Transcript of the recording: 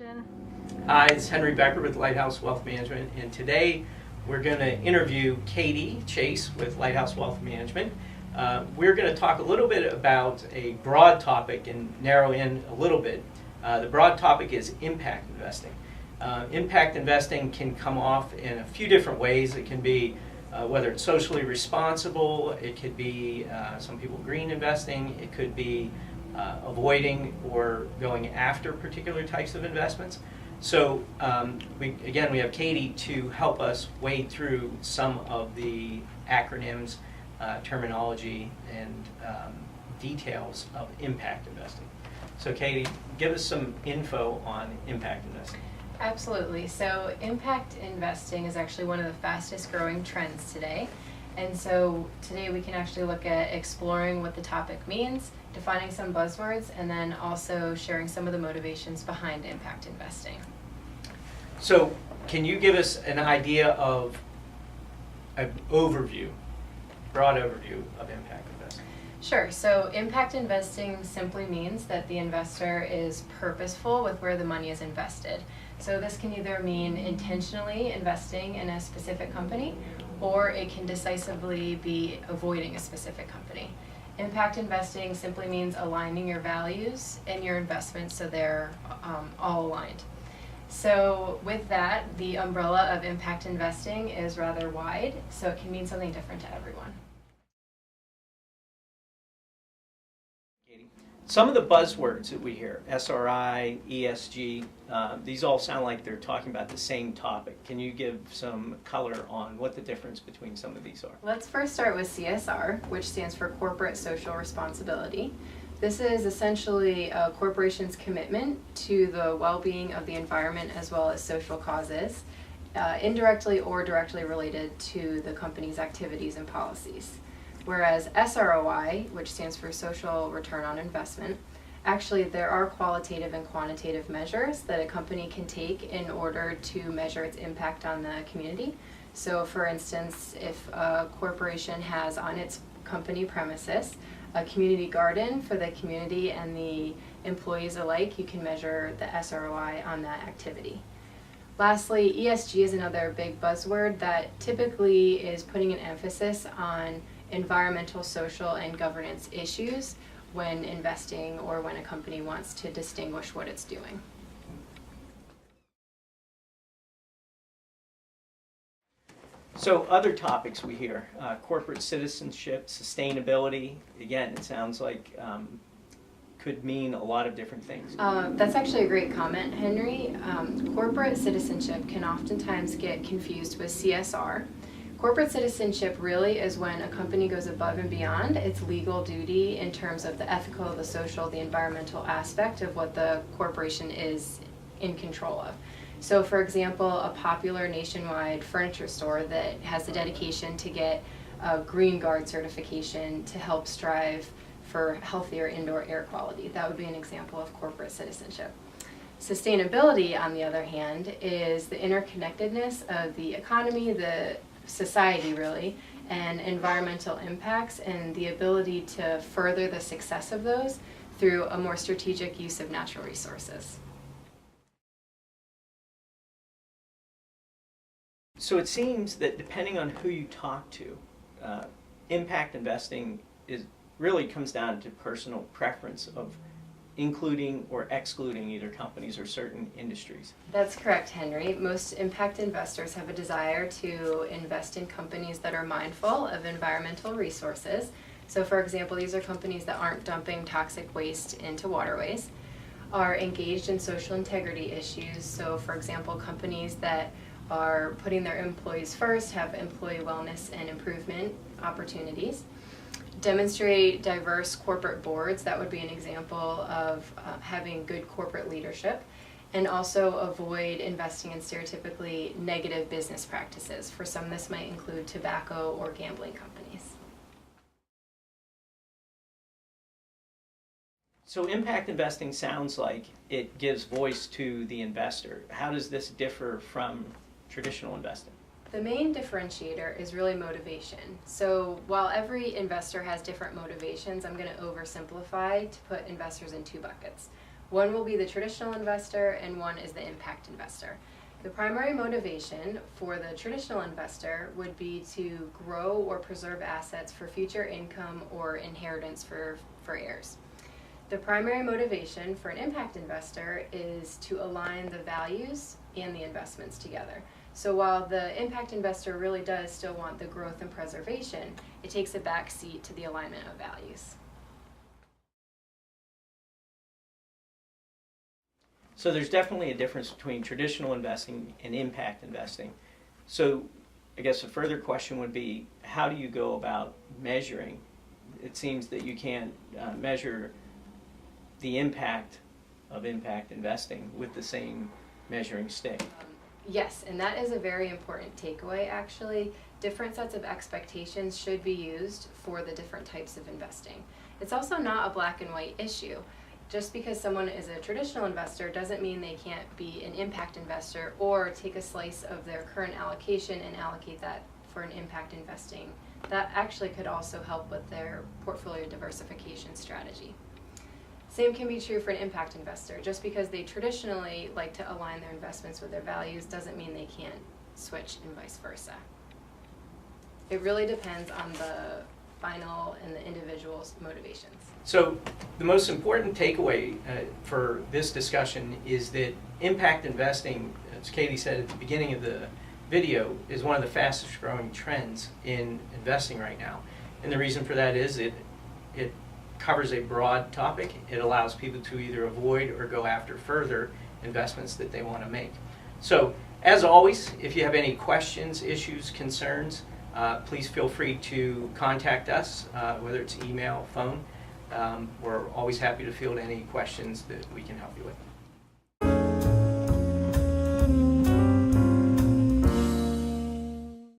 introduction. Hi, it's Henry Becker with Lighthouse Wealth Management, and today we're going to interview Katy Chase with Lighthouse Wealth Management. We're going to talk a little bit about a broad topic and narrow in a little bit. The broad topic is impact investing. Impact investing can come off in a few different ways. It can be whether it's socially responsible, it could be some people green investing, it could be avoiding or going after particular types of investments. So we have Katy to help us wade through some of the acronyms, terminology, and details of impact investing. So Katy, give us some info on impact investing. Absolutely. So impact investing is actually one of the fastest growing trends today. And so today we can actually look at exploring what the topic means, defining some buzzwords, and then also sharing some of the motivations behind impact investing. So can you give us an idea of an overview, broad overview of impact investing? Sure. So impact investing simply means that the investor is purposeful with where the money is invested. So this can either mean intentionally investing in a specific company, or it can decisively be avoiding a specific company. Impact investing simply means aligning your values and your investments so they're all aligned. So with that, the umbrella of impact investing is rather wide, so it can mean something different to everyone. Some of the buzzwords that we hear, SRI, ESG, these all sound like they're talking about the same topic. Can you give some color on what the difference between some of these are? Let's first start with CSR, which stands for Corporate Social Responsibility. This is essentially a corporation's commitment to the well-being of the environment as well as social causes, indirectly or directly related to the company's activities and policies. Whereas SROI, which stands for Social Return on Investment, actually there are qualitative and quantitative measures that a company can take in order to measure its impact on the community. So for instance, if a corporation has on its company premises a community garden for the community and the employees alike, you can measure the SROI on that activity. Lastly, ESG is another big buzzword that typically is putting an emphasis on environmental, social, and governance issues when investing or when a company wants to distinguish what it's doing. So other topics we hear, corporate citizenship, sustainability, again, it sounds like could mean a lot of different things. That's actually a great comment, Henry. Corporate citizenship can oftentimes get confused with CSR. Corporate citizenship really is when a company goes above and beyond its legal duty in terms of the ethical, the social, the environmental aspect of what the corporation is in control of. So for example, a popular nationwide furniture store that has the dedication to get a Green Guard certification to help strive for healthier indoor air quality. That would be an example of corporate citizenship. Sustainability, on the other hand, is the interconnectedness of the economy, the society really, and environmental impacts, and the ability to further the success of those through a more strategic use of natural resources. So it seems that depending on who you talk to, impact investing really comes down to personal preference of including or excluding either companies or certain industries. That's correct, Henry. Most impact investors have a desire to invest in companies that are mindful of environmental resources. So for example, these are companies that aren't dumping toxic waste into waterways, are engaged in social integrity issues. So for example, companies that are putting their employees first, have employee wellness and improvement opportunities, demonstrate diverse corporate boards. That would be an example of having good corporate leadership, and also avoid investing in stereotypically negative business practices. For some, this might include tobacco or gambling companies. So impact investing sounds like it gives voice to the investor. How does this differ from traditional investing? The main differentiator is really motivation. So while every investor has different motivations, I'm going to oversimplify to put investors in two buckets. One will be the traditional investor and one is the impact investor. The primary motivation for the traditional investor would be to grow or preserve assets for future income or inheritance for heirs. The primary motivation for an impact investor is to align the values and the investments together. So while the impact investor really does still want the growth and preservation, it takes a back seat to the alignment of values. So there's definitely a difference between traditional investing and impact investing. So I guess a further question would be, how do you go about measuring? It seems that you can't measure the impact of impact investing with the same measuring stick. Yes, and that is a very important takeaway actually. Different sets of expectations should be used for the different types of investing. It's also not a black and white issue. Just because someone is a traditional investor doesn't mean they can't be an impact investor or take a slice of their current allocation and allocate that for an impact investing. That actually could also help with their portfolio diversification strategy. Same can be true for an impact investor. Just because they traditionally like to align their investments with their values doesn't mean they can't switch and vice versa. It really depends on the final and the individual's motivations. So the most important takeaway for this discussion is that impact investing, as Katie said at the beginning of the video, is one of the fastest growing trends in investing right now. And the reason for that is it covers a broad topic. It allows people to either avoid or go after further investments that they want to make. So as always, if you have any questions, issues, concerns, please feel free to contact us, whether it's email, phone. We're always happy to field any questions that we can help you with.